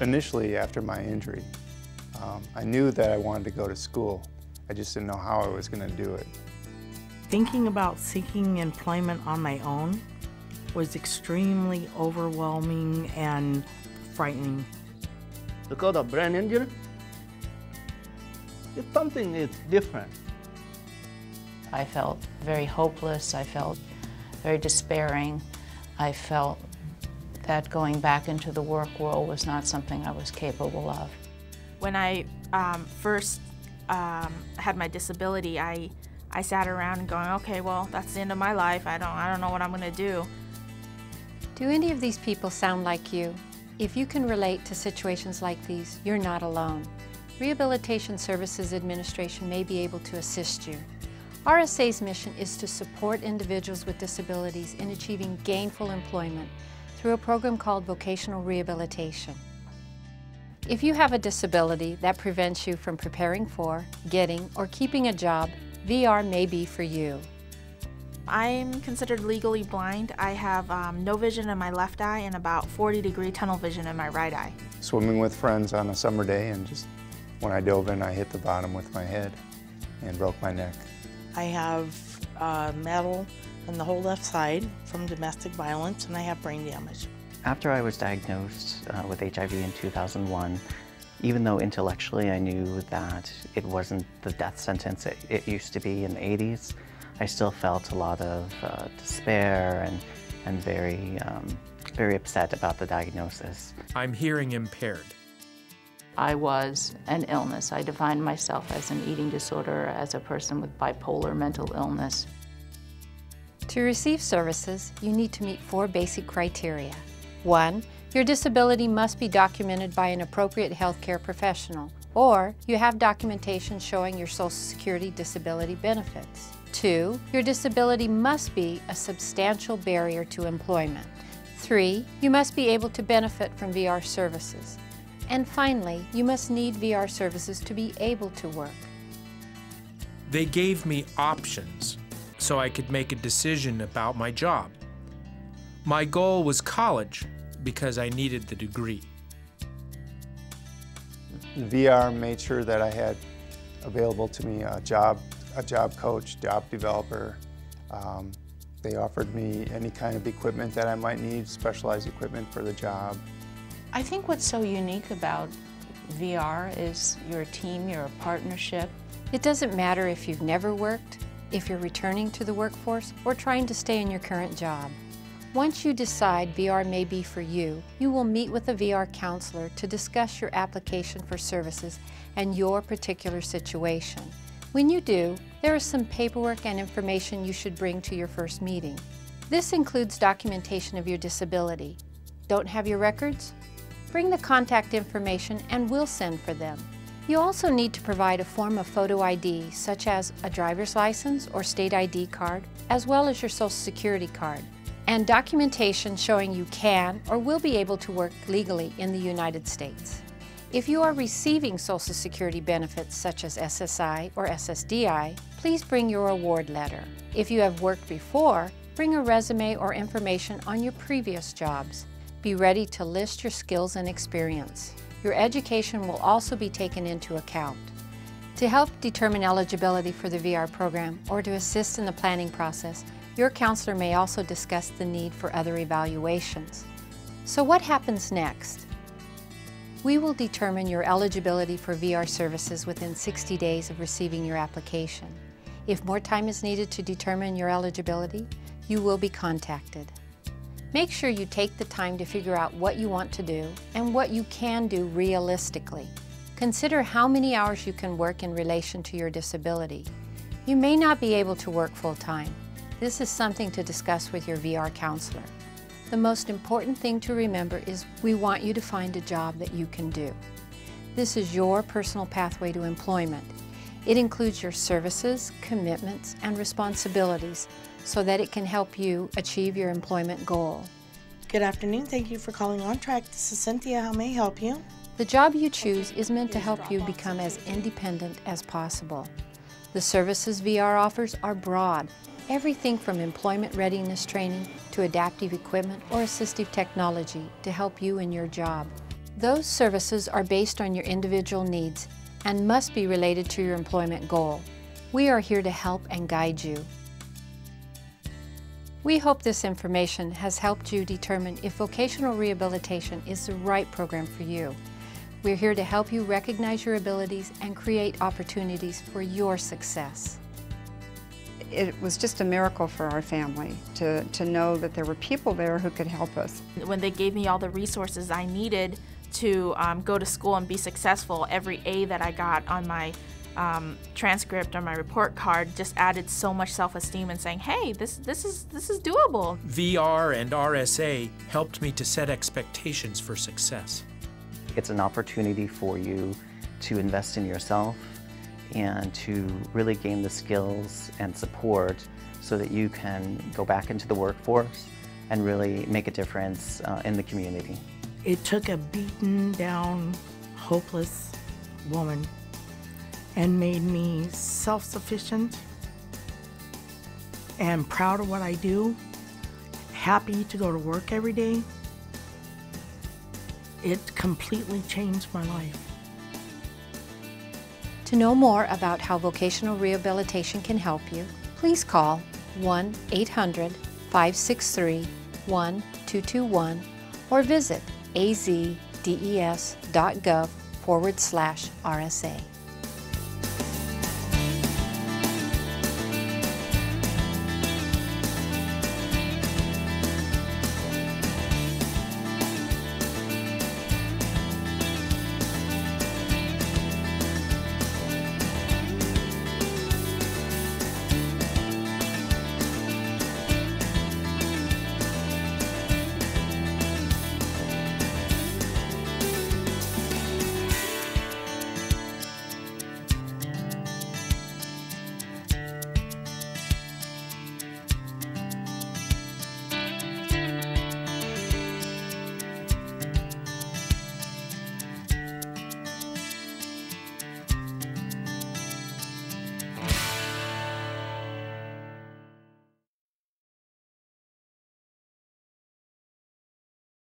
Initially, after my injury, I knew that I wanted to go to school. I just didn't know how I was going to do it. Thinking about seeking employment on my own was extremely overwhelming and frightening. Because of brain injury, it's something that's different. I felt very hopeless. I felt very despairing. I felt that going back into the work world was not something I was capable of. When I first had my disability, I sat around and going, okay, well, that's the end of my life. I don't know what I'm going to do. Do any of these people sound like you? If you can relate to situations like these, you're not alone. Rehabilitation Services Administration may be able to assist you. RSA's mission is to support individuals with disabilities in achieving gainful employment through a program called Vocational Rehabilitation. If you have a disability that prevents you from preparing for, getting, or keeping a job, VR may be for you. I'm considered legally blind. I have no vision in my left eye and about 40-degree tunnel vision in my right eye. Swimming with friends on a summer day, and just when I dove in, I hit the bottom with my head and broke my neck. I have metal in the whole left side from domestic violence, and I have brain damage. After I was diagnosed with HIV in 2001, even though intellectually I knew that it wasn't the death sentence it used to be in the 80s, I still felt a lot of despair and very upset about the diagnosis. I'm hearing impaired. I was an illness. I defined myself as an eating disorder, as a person with bipolar mental illness. To receive services, you need to meet 4 basic criteria. 1, your disability must be documented by an appropriate healthcare professional, or you have documentation showing your Social Security disability benefits. 2, your disability must be a substantial barrier to employment. 3, you must be able to benefit from VR services. And finally, you must need VR services to be able to work. They gave me options so I could make a decision about my job. My goal was college because I needed the degree. VR made sure that I had available to me a job coach, job developer. They offered me any kind of equipment that I might need, specialized equipment for the job. I think what's so unique about VR is you're a team, you're a partnership. It doesn't matter if you've never worked, if you're returning to the workforce, or trying to stay in your current job. Once you decide VR may be for you, you will meet with a VR counselor to discuss your application for services and your particular situation. When you do, there is some paperwork and information you should bring to your first meeting. This includes documentation of your disability. Don't have your records? Bring the contact information and we'll send for them. You also need to provide a form of photo ID, such as a driver's license or state ID card, as well as your Social Security card, and documentation showing you can or will be able to work legally in the United States. If you are receiving Social Security benefits such as SSI or SSDI, please bring your award letter. If you have worked before, bring a resume or information on your previous jobs. Be ready to list your skills and experience. Your education will also be taken into account. To help determine eligibility for the VR program or to assist in the planning process, your counselor may also discuss the need for other evaluations. So what happens next? We will determine your eligibility for VR services within 60 days of receiving your application. If more time is needed to determine your eligibility, you will be contacted. Make sure you take the time to figure out what you want to do and what you can do realistically. Consider how many hours you can work in relation to your disability. You may not be able to work full-time. This is something to discuss with your VR counselor. The most important thing to remember is we want you to find a job that you can do. This is your personal pathway to employment. It includes your services, commitments, and responsibilities so that it can help you achieve your employment goal. Good afternoon. Thank you for calling On Track. This is Cynthia. How may I help you? The job you choose is meant to help you become as independent as possible. The services VR offers are broad, everything from employment readiness training to adaptive equipment or assistive technology to help you in your job. Those services are based on your individual needs and must be related to your employment goal. We are here to help and guide you. We hope this information has helped you determine if vocational rehabilitation is the right program for you. We're here to help you recognize your abilities and create opportunities for your success. It was just a miracle for our family to know that there were people there who could help us. When they gave me all the resources I needed to go to school and be successful, every A that I got on my transcript or my report card just added so much self-esteem and saying, hey, this is doable. VR and RSA helped me to set expectations for success. It's an opportunity for you to invest in yourself and to really gain the skills and support so that you can go back into the workforce and really make a difference in the community. It took a beaten down, hopeless woman and made me self-sufficient and proud of what I do, happy to go to work every day. It completely changed my life. To know more about how vocational rehabilitation can help you, please call 1-800-563-1221 or visit azdes.gov/RSA.